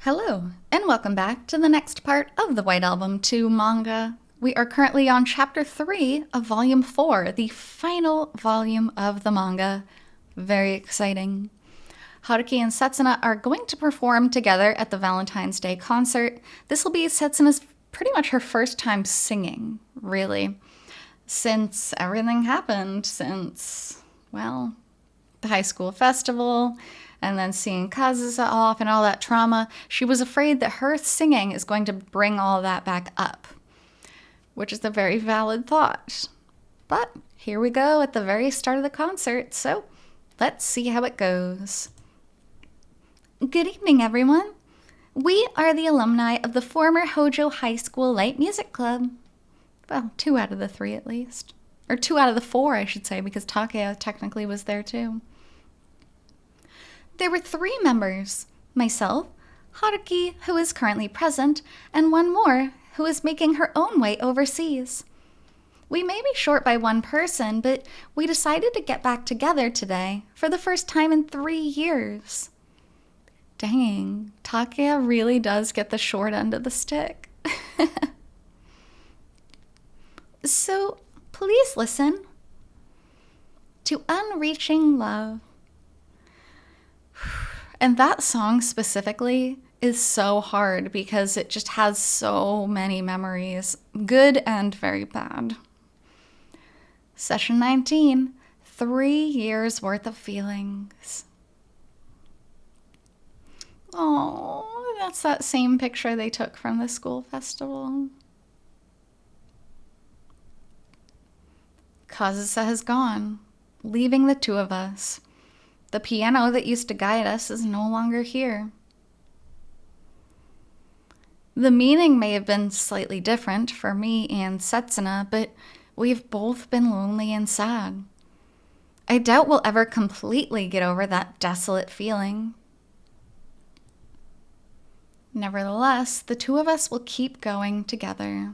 Hello, and welcome back to the next part of the White Album 2 manga. We are currently on Chapter 3 of Volume 4, the final volume of the manga. Very exciting. Haruki and Setsuna are going to perform together at the Valentine's Day concert. This will be Setsuna's pretty much her first time singing, really, since everything happened, the high school festival, and then seeing Kazusa off and all that trauma. She was afraid that her singing is going to bring all that back up, which is a very valid thought. But here we go at the very start of the concert, so let's see how it goes. Good evening, everyone. We are the alumni of the former Hojo High School Light Music Club. Well, 2 out of the 3 at least. Or 2 out of the 4, I should say, because Takeo technically was there too. There were 3 members, myself, Haruki, who is currently present, and one more, who is making her own way overseas. We may be short by 1 person, but we decided to get back together today for the first time in 3 years. Dang, Takeo really does get the short end of the stick. So, please listen to Unreaching Love. And that song specifically is so hard because it just has so many memories, good and very bad. Session 19, 3 years worth of feelings. Oh, that's that same picture they took from the school festival. Kazusa has gone, leaving the 2 of us. The piano that used to guide us is no longer here. The meaning may have been slightly different for me and Setsuna, but we've both been lonely and sad. I doubt we'll ever completely get over that desolate feeling. Nevertheless, the 2 of us will keep going together.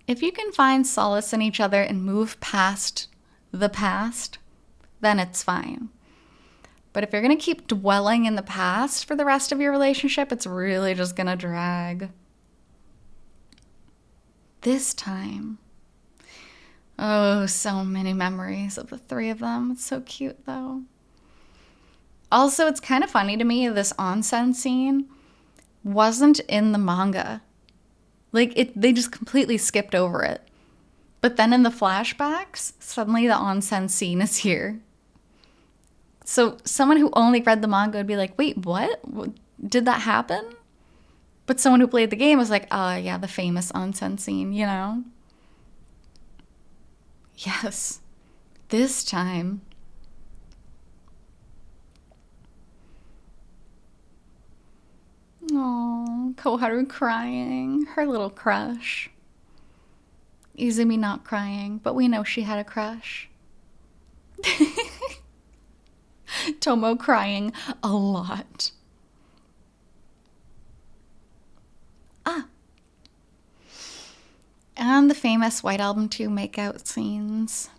If you can find solace in each other and move past the past, then it's fine. But if you're going to keep dwelling in the past for the rest of your relationship, it's really just going to drag. This time, oh, so many memories of the 3 of them. It's so cute, though. Also, it's kind of funny to me, this onsen scene wasn't in the manga. They just completely skipped over it. But then in the flashbacks, suddenly the onsen scene is here. So someone who only read the manga would be like, wait, what? Did that happen? But someone who played the game was like, oh yeah, the famous onsen scene, you know? Yes, this time. Oh, Koharu crying, her little crush. Izumi not crying, but we know she had a crush. Tomo crying a lot. And the famous White Album 2 makeout scenes.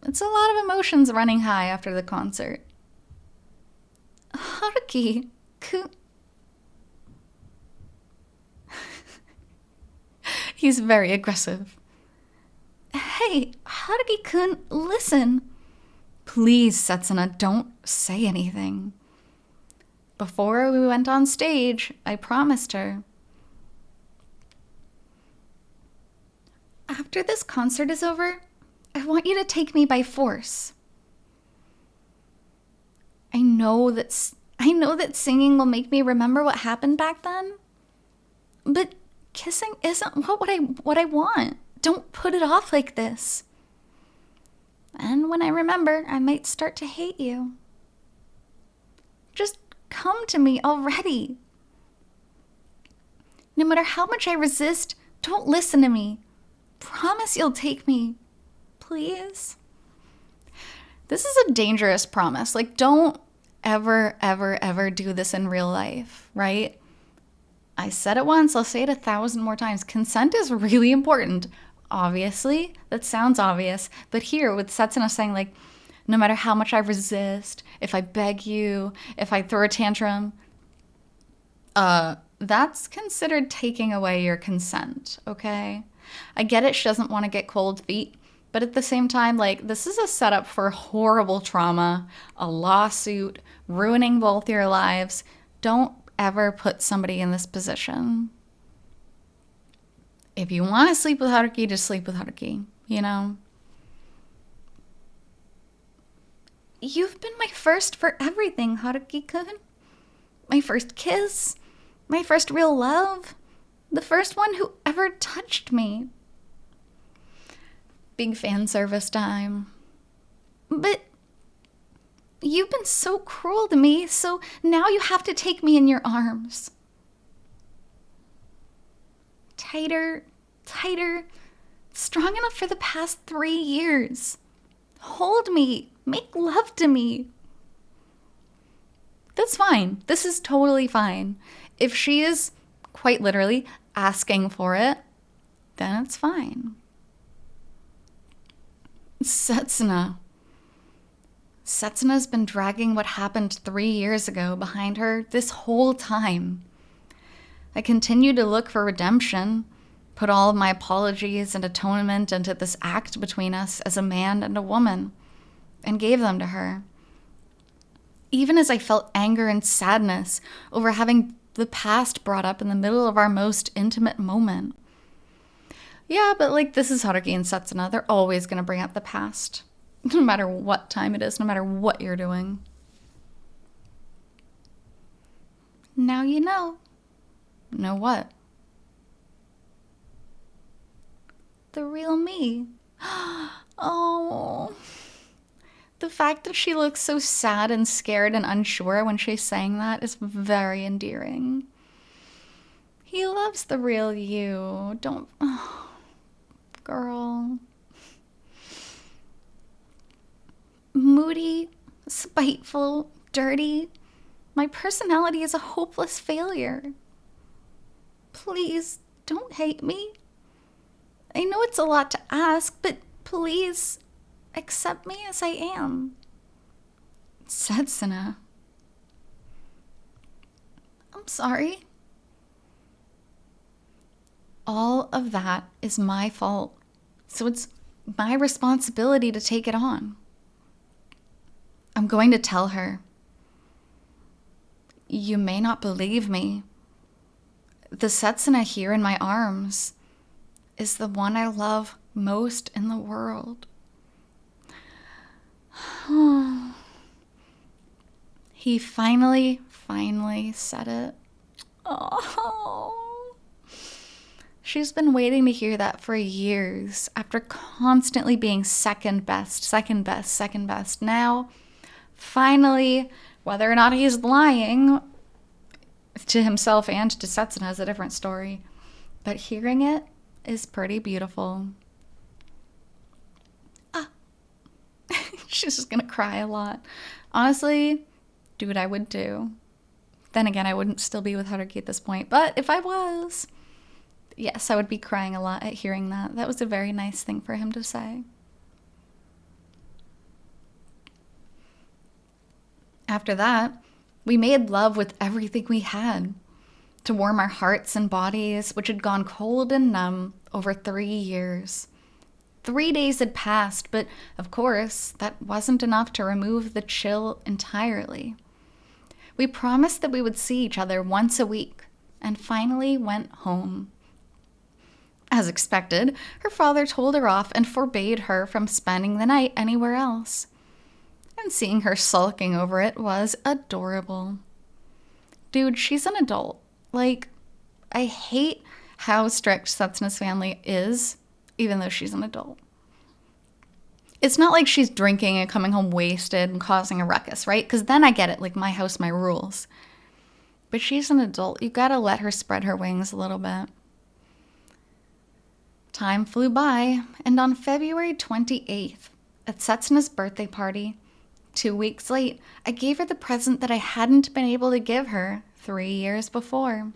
It's a lot of emotions running high after the concert. Haruki, he's very aggressive. Hey, Haruki-kun, listen. Please, Setsuna, don't say anything. Before we went on stage, I promised her. After this concert is over, I want you to take me by force. I know that singing will make me remember what happened back then, but kissing isn't what I want. Don't put it off like this. And when I remember, I might start to hate you. Just come to me already. No matter how much I resist, don't listen to me. Promise you'll take me. Please? This is a dangerous promise. Don't ever, ever, ever do this in real life, right? I said it once, I'll say it 1,000 more times. Consent is really important. Obviously, that sounds obvious. But here with Setsuna saying no matter how much I resist, if I beg you, if I throw a tantrum, That's considered taking away your consent, okay? I get it, she doesn't want to get cold feet, but at the same time, like, this is a setup for horrible trauma, a lawsuit, ruining both your lives. Don't ever put somebody in this position. If you want to sleep with Haruki, just sleep with Haruki, you know? You've been my first for everything, Haruki-kun. My first kiss, my first real love, the first one who ever touched me. Big fan service time. But you've been so cruel to me, so now you have to take me in your arms. Tighter, tighter, strong enough for the past 3 years. Hold me, make love to me. That's fine. This is totally fine. If she is quite literally asking for it, then it's fine. Setsuna. Setsuna's been dragging what happened 3 years ago behind her this whole time. I continue to look for redemption, put all of my apologies and atonement into this act between us as a man and a woman, and gave them to her. Even as I felt anger and sadness over having the past brought up in the middle of our most intimate moment. Yeah, but like, this is Haruki and Setsuna. They're always going to bring up the past, no matter what time it is, no matter what you're doing. Now you know. Know what? The real me. Oh. The fact that she looks so sad and scared and unsure when she's saying that is very endearing. He loves the real you. Don't... Oh, girl. Moody, spiteful, dirty. My personality is a hopeless failure. Please, don't hate me. I know it's a lot to ask, but please accept me as I am. Setsuna. I'm sorry. All of that is my fault, so it's my responsibility to take it on. I'm going to tell her. You may not believe me. The Setsuna here in my arms is the one I love most in the world. He finally said it. Oh. She's been waiting to hear that for years, after constantly being second best. Now, finally, whether or not he's lying to himself and to Setsuna is a different story, but hearing it is pretty beautiful. She's just gonna cry a lot. Honestly, do what I would do. Then again, I wouldn't still be with Haruki at this point, but if I was, yes, I would be crying a lot at hearing that. That was a very nice thing for him to say. After that, we made love with everything we had to warm our hearts and bodies, which had gone cold and numb over 3 years. 3 days had passed, but of course, that wasn't enough to remove the chill entirely. We promised that we would see each other once a week, and finally went home. As expected, her father told her off and forbade her from spending the night anywhere else. And seeing her sulking over it was adorable. Dude, she's an adult. Like, I hate how strict Setsuna's family is, even though she's an adult. It's not like she's drinking and coming home wasted and causing a ruckus, right? Because then I get it, like, my house, my rules. But she's an adult. You gotta let her spread her wings a little bit. Time flew by, and on February 28th, at Setsuna's birthday party, 2 weeks late, I gave her the present that I hadn't been able to give her 3 years before.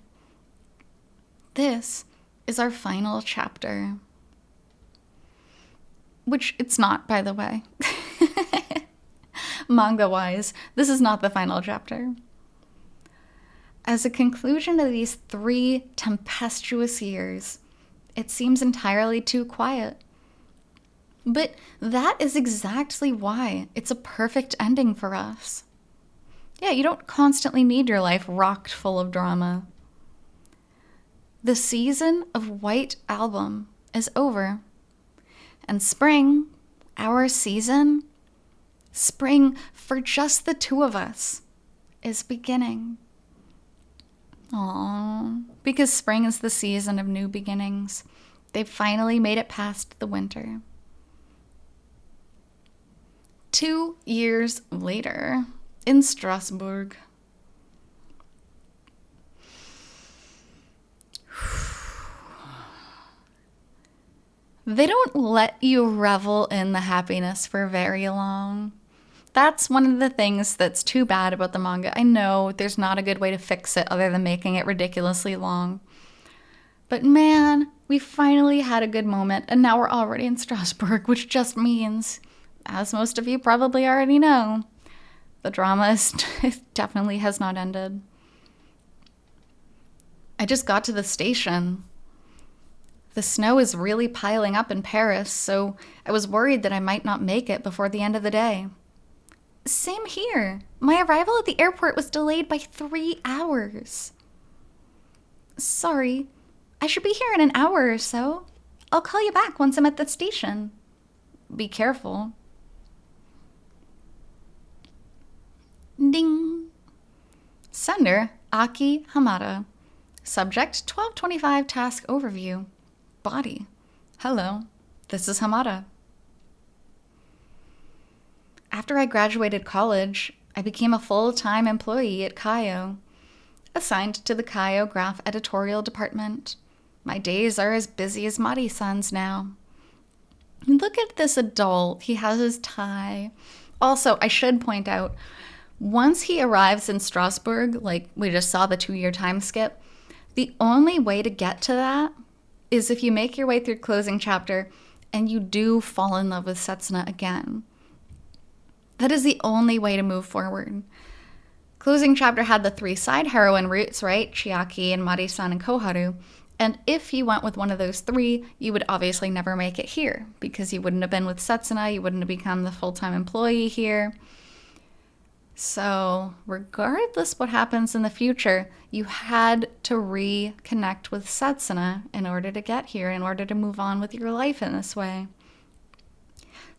This is our final chapter. Which it's not, by the way. Manga-wise, this is not the final chapter. As a conclusion to these 3 tempestuous years, it seems entirely too quiet. But that is exactly why it's a perfect ending for us. Yeah, you don't constantly need your life rocked full of drama. The season of White Album is over. And spring, our season, spring for just the 2 of us, is beginning. Aww, because spring is the season of new beginnings. They've finally made it past the winter. 2 years later, in Strasbourg. They don't let you revel in the happiness for very long. That's one of the things that's too bad about the manga. I know there's not a good way to fix it other than making it ridiculously long. But man, we finally had a good moment, and now we're already in Strasbourg, which just means, as most of you probably already know, the drama definitely has not ended. I just got to the station. The snow is really piling up in Paris, so I was worried that I might not make it before the end of the day. Same here. My arrival at the airport was delayed by 3 hours. Sorry, I should be here in an hour or so. I'll call you back once I'm at the station. Be careful. Ding. Sender, Aki Hamada. Subject, 1225 task overview. Body. Hello, this is Hamada. After I graduated college, I became a full-time employee at Kaio, assigned to the Kaio Graph editorial department. My days are as busy as Mari-san's now. Look at this adult. He has his tie. Also, I should point out, once he arrives in Strasbourg, like we just saw the 2-year time skip, the only way to get to that is if you make your way through closing chapter and you do fall in love with Setsuna again. That is the only way to move forward. Closing chapter had the 3 side heroine routes, right? Chiaki and Mari-san and Koharu. And if you went with one of those 3, you would obviously never make it here because you wouldn't have been with Setsuna, you wouldn't have become the full-time employee here. So regardless what happens in the future, you had to reconnect with Setsuna in order to get here, in order to move on with your life in this way.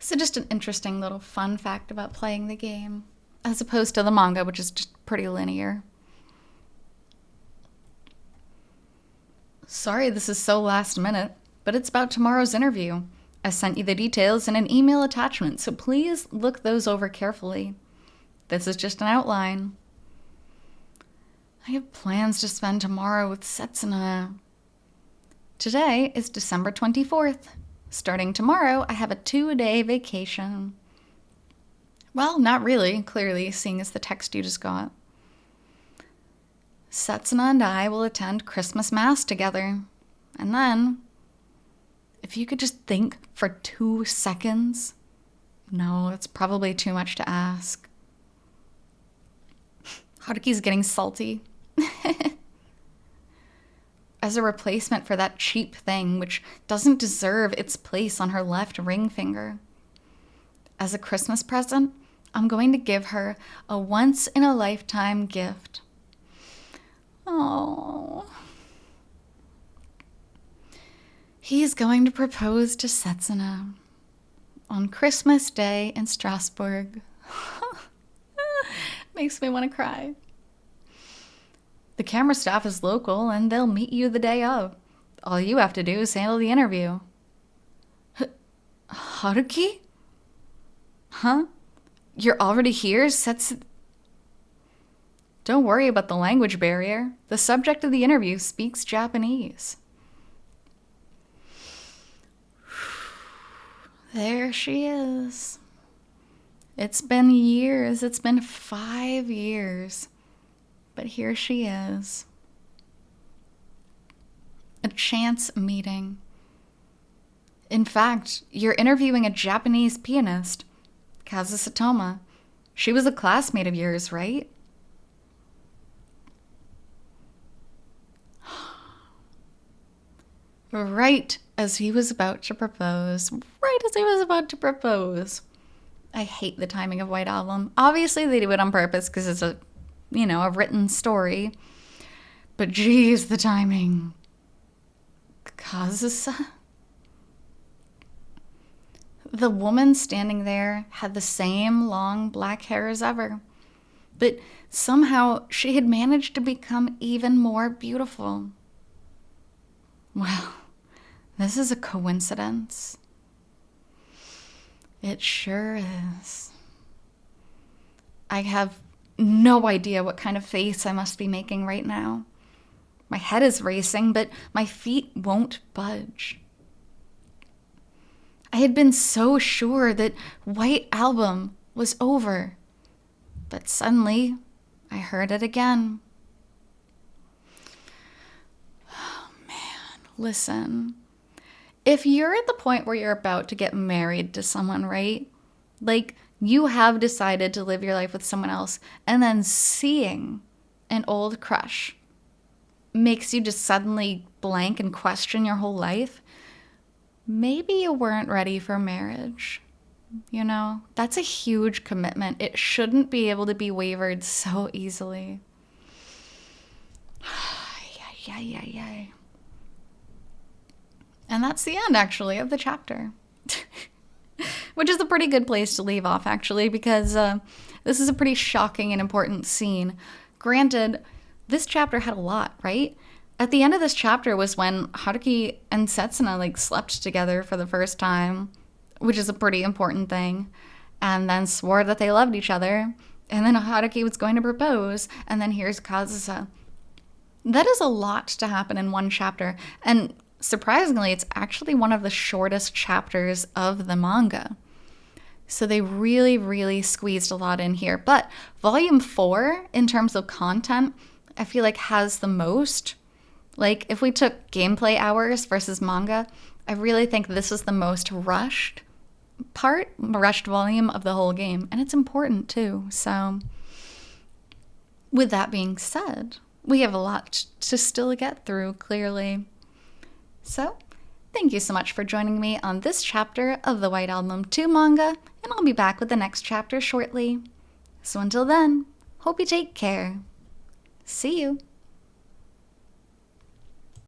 So just an interesting little fun fact about playing the game, as opposed to the manga, which is just pretty linear. Sorry this is so last minute, but it's about tomorrow's interview. I sent you the details in an email attachment, so please look those over carefully. This is just an outline. I have plans to spend tomorrow with Setsuna. Today is December 24th. Starting tomorrow, I have a 2-day vacation. Well, not really, clearly, seeing as the text you just got. Setsuna and I will attend Christmas Mass together. And then, if you could just think for 2 seconds. No, that's probably too much to ask. Haruki's getting salty. As a replacement for that cheap thing which doesn't deserve its place on her left ring finger. As a Christmas present, I'm going to give her a once-in-a-lifetime gift. Oh. He's going to propose to Setsuna on Christmas Day in Strasbourg. Makes me want to cry. The camera staff is local and they'll meet you the day of. All you have to do is handle the interview. Haruki? Huh? You're already here? Don't worry about the language barrier. The subject of the interview speaks Japanese. There she is. It's been years. It's been 5 years. But here she is. A chance meeting. In fact, you're interviewing a Japanese pianist, Kazusa. She was a classmate of yours, right? Right as he was about to propose. Right as he was about to propose. I hate the timing of White Album. Obviously, they do it on purpose because it's a written story. But geez, the timing. Kazusa? The woman standing there had the same long black hair as ever. But somehow she had managed to become even more beautiful. Well, this is a coincidence. It sure is. I have no idea what kind of face I must be making right now. My head is racing, but my feet won't budge. I had been so sure that White Album was over, but suddenly I heard it again. Oh man, listen. If you're at the point where you're about to get married to someone, right? Like you have decided to live your life with someone else, and then seeing an old crush makes you just suddenly blank and question your whole life, maybe you weren't ready for marriage. You know, that's a huge commitment. It shouldn't be able to be wavered so easily. And that's the end, actually, of the chapter. Which is a pretty good place to leave off, actually, because this is a pretty shocking and important scene. Granted, this chapter had a lot, right? At the end of this chapter was when Haruki and Setsuna slept together for the first time, which is a pretty important thing, and then swore that they loved each other, and then Haruki was going to propose, and then here's Kazusa. That is a lot to happen in one chapter, and surprisingly, it's actually one of the shortest chapters of the manga. So they really, really squeezed a lot in here. But Volume 4, in terms of content, I feel like has the most. Like, if we took gameplay hours versus manga, I really think this is the most rushed volume of the whole game. And it's important, too. So, with that being said, we have a lot to still get through, clearly. So, thank you so much for joining me on this chapter of the White Album 2 manga, and I'll be back with the next chapter shortly. So until then, hope you take care. See you!